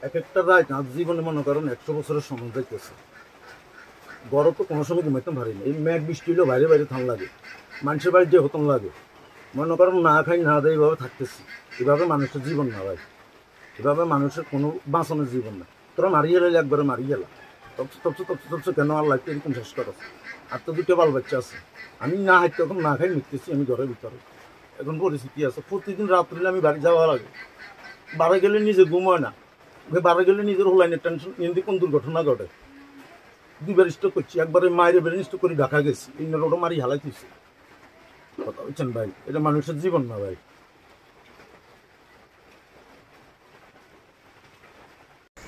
এক একটা রাত আজ জীবনে মনে করেন 100 বছরের সময় যাইতেছে। গড় তো কোনো সময় ঘুমাইতে পারি না। এই মেঘ বৃষ্টি হলেও বাইরে বাইরে ঠান্ডা লাগে, মানুষের বাড়ি যে হতন লাগে। মনে করেন না খাই না দেয় এইভাবে থাকতেছি। এভাবে মানুষের জীবন না ভাই, এভাবে মানুষের কোনো বাঁচানোর জীবন না। তোরা মারিয়ে গেলে একবারে মারিয়ে গেলাম, তবসে কেন আল্লাহ এরকম শেষ করো। আর তো দুটো বাল বাচ্চা আছে, আমি না হাইতে এখন না খাই মিটতেছি আমি ঘরের ভিতরে। এখন পরিস্থিতি আছে, প্রতিদিন রাত্রে আমি বাড়ি যাওয়া লাগে। বাড়ি গেলে নিজে ঘুম হয় না, বাড়ি গেলে নিজের হোলাইনের টেনশন এমনি কোন দুর্ঘটনা ঘটে। দুইবার স্টক করছি, একবারে মায়ের বেড়ে স্টক করে ঢাকা গেছি, এই রোডও মারি হালাইতেছি। কথা বলছেন ভাই, এটা মানুষের জীবন না ভাই।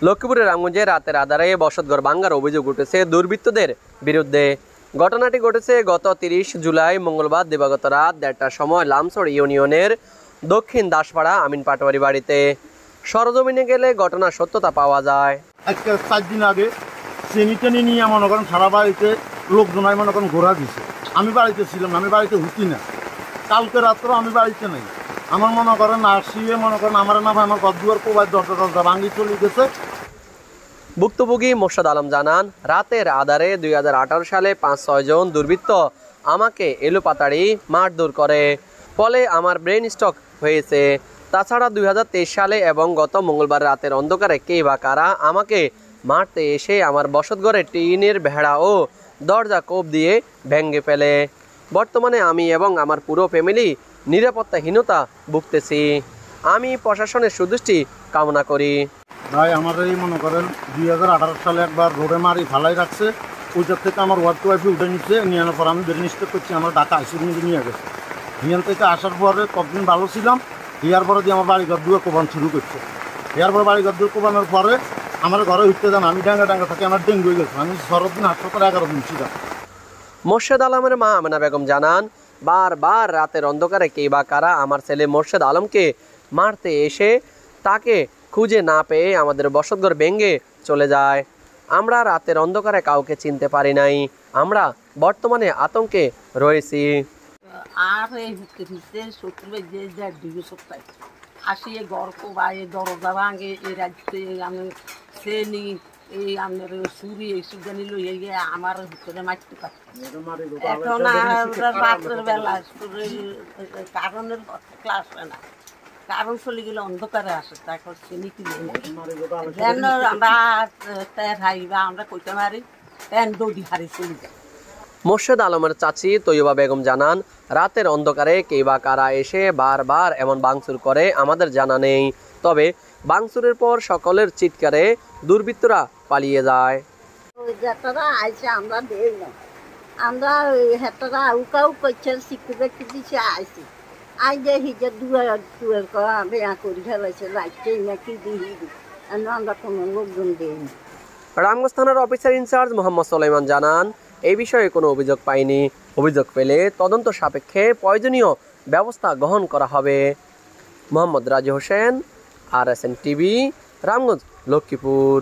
লক্ষ্মীপুরের রামগঞ্জে রাতের আধারে বসতঘর ভাঙ্গার অভিযোগ উঠেছে দুর্বৃত্তদের বিরুদ্ধে। ঘটনাটি ঘটেছে গত 30 জুলাই মঙ্গলবার দিবাগত রাত 1টার সময় লামছড় ইউনিয়নের দক্ষিণ দাসপাড়া আমিন পাটোয়ারি বাড়িতে। সরজমিনে গেলে ঘটনার সত্যতা পাওয়া যায়। আজকে 4 দিন আগে চেনিটানি নিয়ে মনে করেন সারা বাড়িতে লোকজন মনে করেন ঘোরা দিছে। আমি বাড়িতে ছিলাম না, আমি বাড়িতে হুতি না। কালকে রাত্রে আমি বাড়িতে নেই। আমার মনে করেন আসিয়ে মনে করেন আমার না ভাই আমার ঘর দুয়ার কোবায় দরজা ভাঙি চলে গেছে। ভুক্তভোগী মোর্শেদ আলম জানান, রাতের আধারে 2018 সালে 5-6 জন দুর্বৃত্ত আমাকে এলোপাতাড়ি মারধর করে, ফলে আমার ব্রেন স্ট্রোক হয়েছে। তাছাড়া 2023 সালে এবং গত মঙ্গলবার রাতের অন্ধকারে কে বা কারা আমাকে মারতে এসে আমার বসতঘরে টিনের ভেড়া ও দরজা কোপ দিয়ে ভেঙে ফেলে। বর্তমানে আমি এবং আমার পুরো ফ্যামিলি নিরাপত্তাহীনতা ভুগতেছি। আমি প্রশাসনের সুদৃষ্টি কামনা করি। ভাই আমাদের এই মনে করেন 2018 সালে একবার রোডে মারি ফালাই রাখছে। ওইটার থেকে আমার ওয়ার্ড ওয়াইফে উঠে নিচ্ছে, নিয়ে আনার পর আমি বেরিয়ে স্টেপ করছি, আমার ঢাকা আইসিডি নিয়ে গেছে। হিয়ান থেকে আসার পরে কতদিন ভালো ছিলাম, ইয়ার পরে দিয়ে আমার বাড়িঘর দুয়ার কোবান শুরু করছে। ইয়ার পরে বাড়িঘর দুয়ার কোবানোর পরে আমার ঘরে উঠতে যান, আমি ডাঙ্গা থাকি, আমার ডেঙ্গু হয়ে গেছে। আমি 16 দিন হাসপাতালে 11 দিন ছিলাম। মোর্শেদ আলমের মা আমেনা বেগম জানান, বারবার রাতের অন্ধকারে কে বা কারা আমার ছেলে মোর্শেদ আলমকে মারতে এসে তাকে খুঁজে না পেয়ে আমাদের বসতঘর ভেঙে চলে যায়। আমরা রাতের অন্ধকারে কাউকে চিনতে পারি নাই। আমরা বর্তমানে আতঙ্কে রয়েছি। আর এই ভিতরে শত্রু যে দুই সপ্তাহ আসিয়ে গর্ব বা এই দরজা ভাঙে এই রাজ্যে আমি শ্রেণী এই আমার চুরি এইসব জানি লইয়ে গিয়ে আমার ভিতরে মারতে পারছি। এখন রাতের বেলা কারণের ক্লাস হয় না, কারণ চলে গেলে অন্ধকারে আসে, তারপর শ্রেণী কিনে যেন আমরা হারিবা আমরা কইতে পারি তেন দৌড়ি হারি চলে যায়। মোর্শেদ আলমের চাচি তৈয়বা বেগম জানান, রাতের অন্ধকারে কে বা কারা এসে বারবার এমন ভাঙচুর করে আমাদের জানা নেই। তবে ভাঙচুরের পর সকলের চিৎকারে দুর্বৃত্তরা পালিয়ে যায়। আমরা দেই না, আমরা হেতরা উকাউ করছে সিকিউরিটি দিছে আইছি আই যে হিজে দুয়ার বেয়া করে ফেলাইছে লাইটে নাকি দিই আমরা কোনো লোকজন দেই না। রামগঞ্জ থানার অফিসার ইনচার্জ মোহাম্মদ সুলাইমান জানান, এই বিষয়ে কোনো অভিযোগ পাইনি। অভিযোগ পেলে তদন্ত সাপেক্ষে প্রয়োজনীয় ব্যবস্থা গ্রহণ করা হবে। মোহাম্মদ রাজি হোসেন, RSN টিভি, রামগঞ্জ, লক্ষ্মীপুর।